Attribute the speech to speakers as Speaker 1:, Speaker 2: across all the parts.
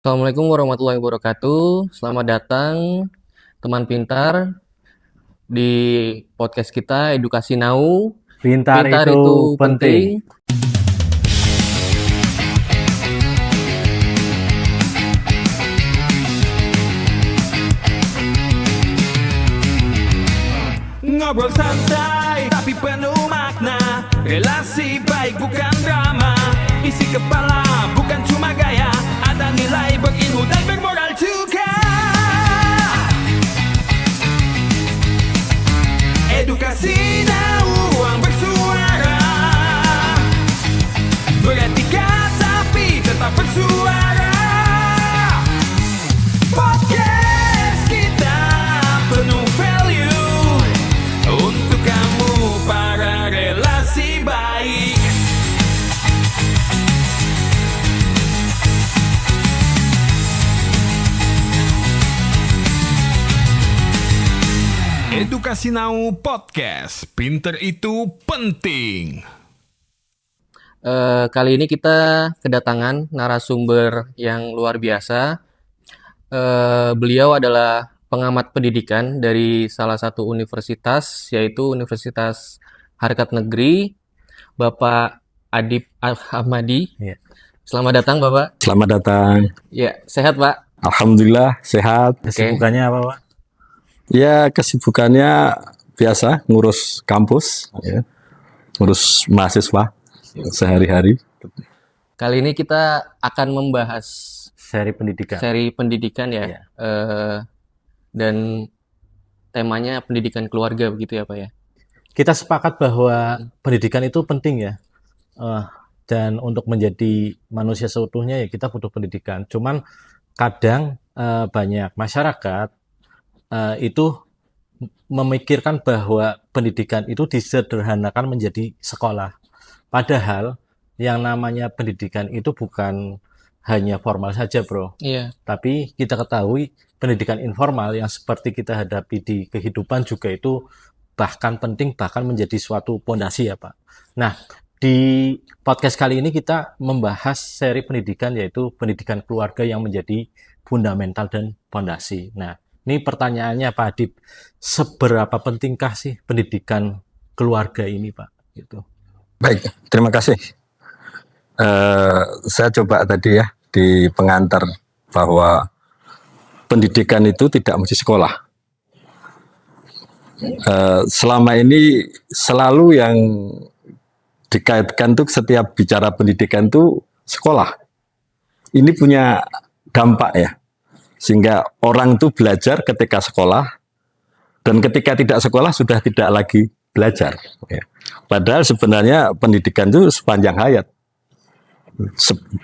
Speaker 1: Assalamualaikum warahmatullahi wabarakatuh. Selamat datang teman pintar di podcast kita Edukasi Now.
Speaker 2: Pintar
Speaker 1: Pintar
Speaker 2: itu
Speaker 1: itu
Speaker 2: penting.
Speaker 1: penting.
Speaker 3: Ngobrol santai tapi penuh makna. Relasi baik bukan drama. Isi kepala bukan cuma gaya. Ada nilai berilmu dan bermoral juga. Edukasi Now, ruang bersuara. Beretika tapi tetap bersuara. Podcast kita penuh value untuk kamu para relasi baik. Edukasi Now Podcast, pinter itu penting.
Speaker 1: Kali ini kita kedatangan narasumber yang luar biasa. Beliau adalah pengamat pendidikan dari salah satu universitas, yaitu Universitas Harkat Negeri, Bapak Adib Ahmadi.
Speaker 2: Ya.
Speaker 1: Selamat datang, Bapak.
Speaker 4: Selamat datang.
Speaker 1: Ya, sehat, Pak?
Speaker 4: Alhamdulillah sehat.
Speaker 2: Kesibukannya apa, Pak?
Speaker 4: Ya kesibukannya biasa ngurus kampus, ya. Ngurus mahasiswa sehari-hari.
Speaker 1: Kali ini kita akan membahas
Speaker 2: Seri pendidikan.
Speaker 1: seri pendidikan ya,
Speaker 2: Iya.
Speaker 1: Dan temanya pendidikan keluarga begitu ya, Pak ya.
Speaker 2: Kita sepakat bahwa pendidikan itu penting ya. Dan untuk menjadi manusia seutuhnya ya kita butuh pendidikan. Cuman kadang banyak masyarakat itu memikirkan bahwa pendidikan itu disederhanakan menjadi sekolah. Padahal yang namanya pendidikan itu bukan hanya formal saja, bro.
Speaker 1: Iya,
Speaker 2: Tapi kita ketahui pendidikan informal yang seperti kita hadapi di kehidupan juga itu bahkan penting, bahkan menjadi suatu pondasi ya, Pak. Nah, di podcast kali ini kita membahas seri pendidikan yaitu pendidikan keluarga yang menjadi fundamental dan pondasi. Nah, ini pertanyaannya Pak Adib, seberapa pentingkah sih pendidikan keluarga ini, Pak? Gitu.
Speaker 4: Baik, terima kasih. Saya coba tadi ya di pengantar bahwa pendidikan itu tidak mesti sekolah. Selama ini selalu yang dikaitkan tuh setiap bicara pendidikan tuh sekolah. Ini punya dampak ya. Sehingga orang tuh belajar ketika sekolah dan ketika tidak sekolah sudah tidak lagi belajar. Ya. Padahal sebenarnya pendidikan itu sepanjang hayat.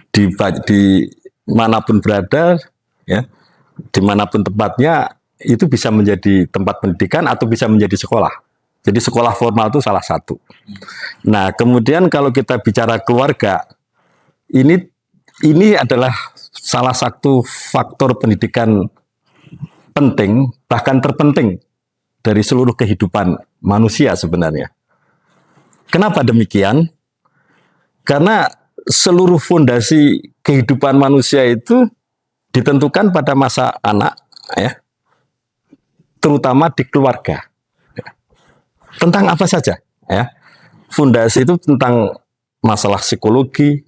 Speaker 4: Di manapun berada, ya, dimanapun tempatnya itu bisa menjadi tempat pendidikan atau bisa menjadi sekolah. Jadi sekolah formal itu salah satu. Nah, kemudian kalau kita bicara keluarga, ini adalah salah satu faktor pendidikan penting, bahkan terpenting dari seluruh kehidupan manusia sebenarnya. Kenapa demikian? Karena seluruh fondasi kehidupan manusia itu ditentukan pada masa anak, ya, terutama di keluarga. Tentang apa saja, ya? Fondasi itu tentang masalah psikologi,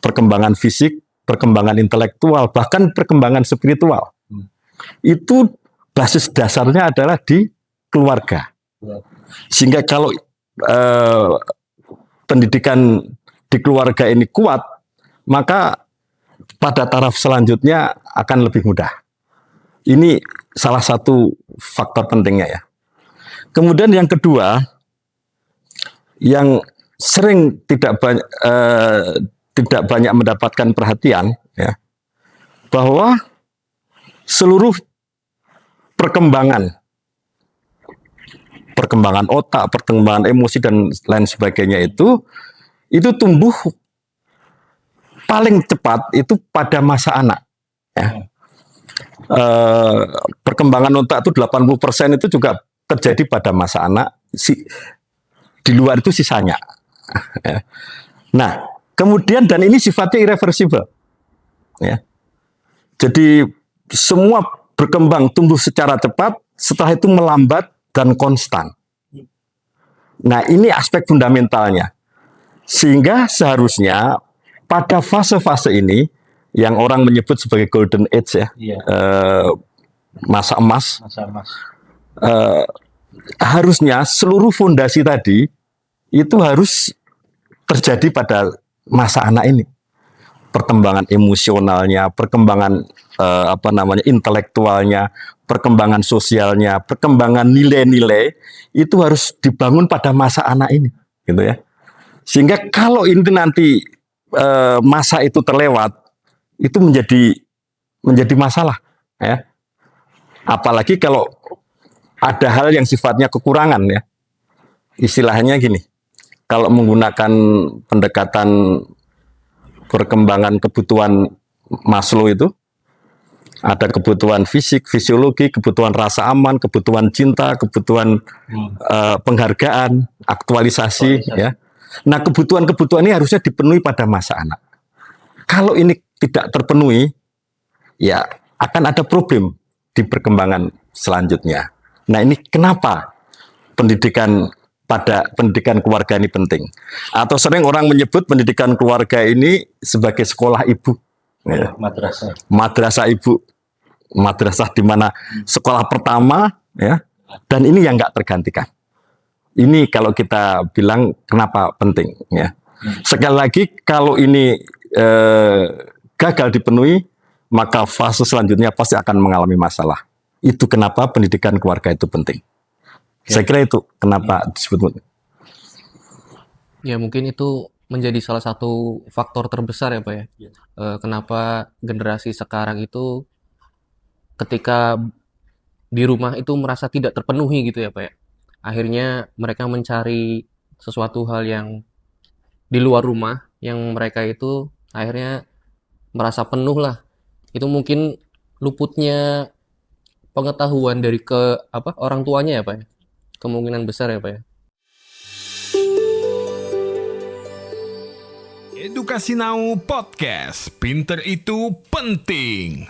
Speaker 4: perkembangan fisik, perkembangan intelektual, bahkan perkembangan spiritual. Itu basis dasarnya adalah di keluarga. Sehingga kalau pendidikan di keluarga ini kuat, maka pada taraf selanjutnya akan lebih mudah. Ini salah satu faktor pentingnya ya. Kemudian yang kedua, yang sering tidak banyak mendapatkan perhatian, ya, bahwa seluruh perkembangan otak, perkembangan emosi dan lain sebagainya itu tumbuh paling cepat itu pada masa anak. Ya. Perkembangan otak itu 80% itu juga terjadi pada masa anak. Di luar itu sisanya. Nah, kemudian dan ini sifatnya irreversible. Ya. Jadi semua berkembang tumbuh secara cepat, setelah itu melambat dan konstan. Nah, ini aspek fundamentalnya. Sehingga seharusnya pada fase-fase ini yang orang menyebut sebagai golden age ya,
Speaker 2: Iya.
Speaker 4: masa emas,
Speaker 2: Masa Mas.
Speaker 4: harusnya seluruh fondasi tadi itu harus terjadi pada masa anak ini. Perkembangan emosionalnya, perkembangan intelektualnya, perkembangan sosialnya, perkembangan nilai-nilai itu harus dibangun pada masa anak ini, gitu ya. Sehingga kalau ini nanti masa itu terlewat, itu menjadi masalah, ya. Apalagi kalau ada hal yang sifatnya kekurangan, ya. Istilahnya gini, kalau menggunakan pendekatan perkembangan kebutuhan Maslow itu, ada kebutuhan fisik, fisiologi, kebutuhan rasa aman, kebutuhan cinta, kebutuhan penghargaan, aktualisasi, ya. Nah, kebutuhan-kebutuhan ini harusnya dipenuhi pada masa anak. Kalau ini tidak terpenuhi, ya akan ada problem di perkembangan selanjutnya. Nah, ini kenapa pendidikan keluarga ini penting. Atau sering orang menyebut pendidikan keluarga ini sebagai sekolah ibu. Ya.
Speaker 2: Madrasah.
Speaker 4: Madrasah ibu. Madrasah di mana sekolah pertama, ya. Dan ini yang nggak tergantikan. Ini kalau kita bilang kenapa penting, ya. Sekali lagi, kalau ini gagal dipenuhi, maka fase selanjutnya pasti akan mengalami masalah. Itu kenapa pendidikan keluarga itu penting. Saya kira itu kenapa disebut.
Speaker 1: Ya mungkin itu menjadi salah satu faktor terbesar ya Pak ya. Kenapa generasi sekarang itu ketika di rumah itu merasa tidak terpenuhi gitu ya Pak ya. Akhirnya mereka mencari sesuatu hal yang di luar rumah yang mereka itu akhirnya merasa penuh lah. Itu mungkin luputnya pengetahuan dari orang tuanya ya Pak ya. Kemungkinan besar ya Pak ya.
Speaker 3: Edukasi Now Podcast, pinter itu penting.